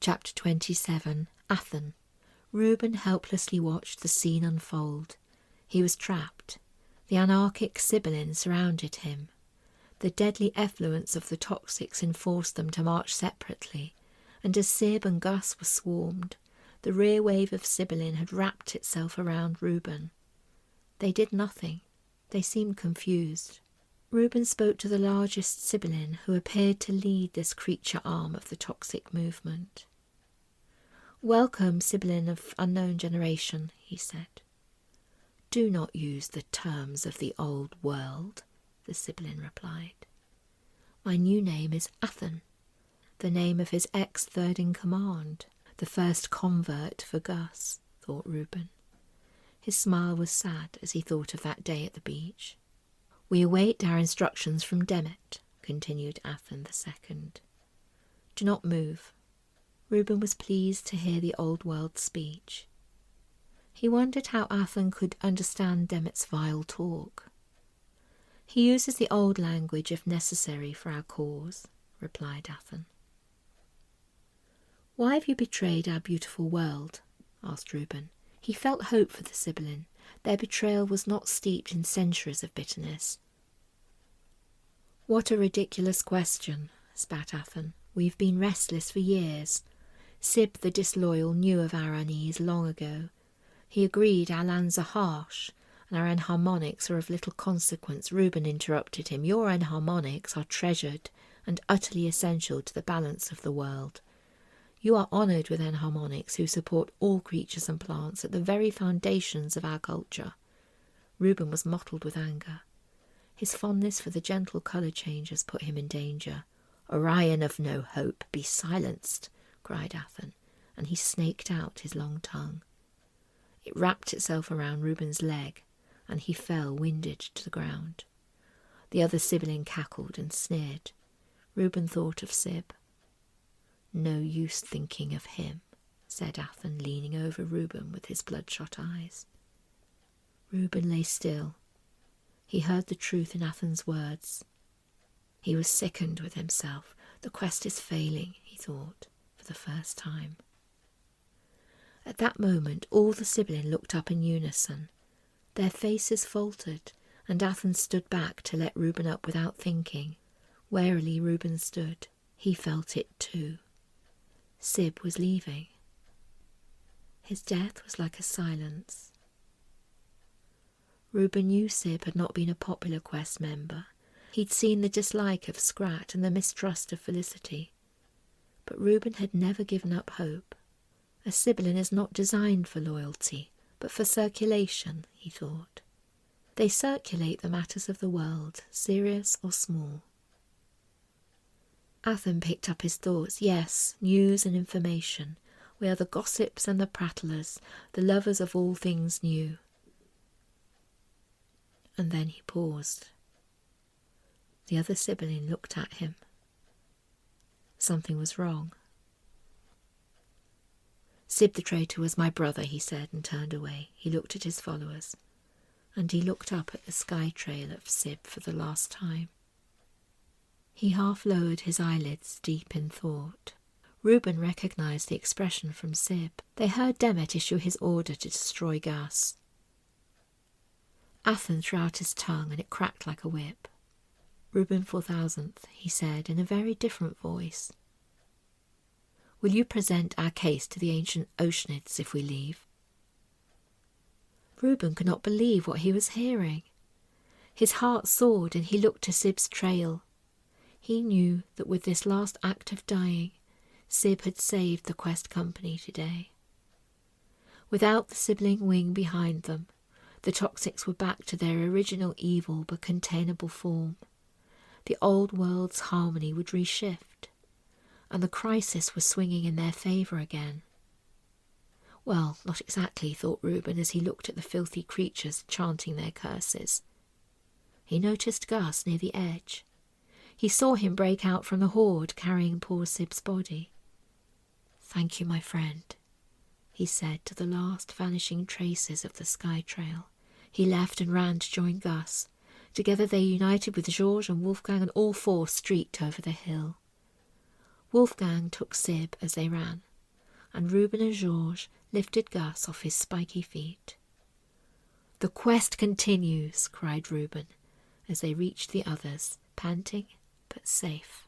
Chapter 27. Athen. Reuben helplessly watched the scene unfold. He was trapped. The anarchic Sibyllin surrounded him. The deadly effluence of the toxics enforced them to march separately, and as Sib and Gus were swarmed, the rear wave of Sibyllin had wrapped itself around Reuben. They did nothing. They seemed confused. Reuben spoke to the largest Sibyllin, who appeared to lead this creature arm of the toxic movement. "Welcome, Sibyllin of unknown generation," he said. "Do not use the terms of the old world," the Sibyllin replied. "My new name is Athen, the name of his ex-third-in-command, the first convert for Gus," thought Reuben. His smile was sad as he thought of that day at the beach. "We await our instructions from Demet," continued Athen II. "Do not move." Reuben was pleased to hear the old world speech. He wondered how Athen could understand Demet's vile talk. "He uses the old language if necessary for our cause," replied Athen. "Why have you betrayed our beautiful world?" asked Reuben. He felt hope for the Sibyllin. Their betrayal was not steeped in centuries of bitterness. "What a ridiculous question," spat Athen. "We've been restless for years. Sib the disloyal knew of our unease long ago. He agreed our lands are harsh, and our enharmonics are of little consequence." Reuben interrupted him. "Your enharmonics are treasured and utterly essential to the balance of the world. You are honoured with enharmonics who support all creatures and plants at the very foundations of our culture." Reuben was mottled with anger. His fondness for the gentle colour changes put him in danger. "Orion of no hope, be silenced," cried Athen, and he snaked out his long tongue. It wrapped itself around Reuben's leg, and he fell winded to the ground. The other Sibyllin cackled and sneered. Reuben thought of Sib. "No use thinking of him," said Athen, leaning over Reuben with his bloodshot eyes. Reuben lay still. He heard the truth in Athen's words. He was sickened with himself. The quest is failing, he thought, for the first time. At that moment all the Sibyllin looked up in unison. Their faces faltered, and Athen stood back to let Reuben up without thinking. Warily Reuben stood. He felt it too. Sib was leaving. His death was like a silence. Reuben knew Sib had not been a popular quest member. He'd seen the dislike of Scrat and the mistrust of Felicity. But Reuben had never given up hope. A Sibyllin is not designed for loyalty, but for circulation, he thought. They circulate the matters of the world, serious or small. Athen picked up his thoughts. "Yes, news and information. We are the gossips and the prattlers, the lovers of all things new." And then he paused. The other Sibyllin looked at him. Something was wrong. "Sib the traitor was my brother," he said, and turned away. He looked at his followers, and he looked up at the sky trail of Sib for the last time. He half lowered his eyelids, deep in thought. Reuben recognised the expression from Sib. They heard Demet issue his order to destroy Gus. Athen threw out his tongue, and it cracked like a whip. "Reuben 4000th, he said in a very different voice. "Will you present our case to the ancient Oceanids if we leave?" Reuben could not believe what he was hearing. His heart soared, and he looked to Sib's trail. He knew that with this last act of dying, Sib had saved the quest company today. Without the sibling wing behind them, the toxics were back to their original evil but containable form. The old world's harmony would reshift, and the crisis was swinging in their favour again. Well, not exactly, thought Reuben as he looked at the filthy creatures chanting their curses. He noticed Gus near the edge. He saw him break out from the horde, carrying poor Sib's body. "Thank you, my friend," he said to the last vanishing traces of the sky trail. He left and ran to join Gus. Together they united with Georges and Wolfgang, and all four streaked over the hill. Wolfgang took Sib as they ran. and Reuben and Georges lifted Gus off his spiky feet. "The quest continues," cried Reuben, as they reached the others, panting but safe.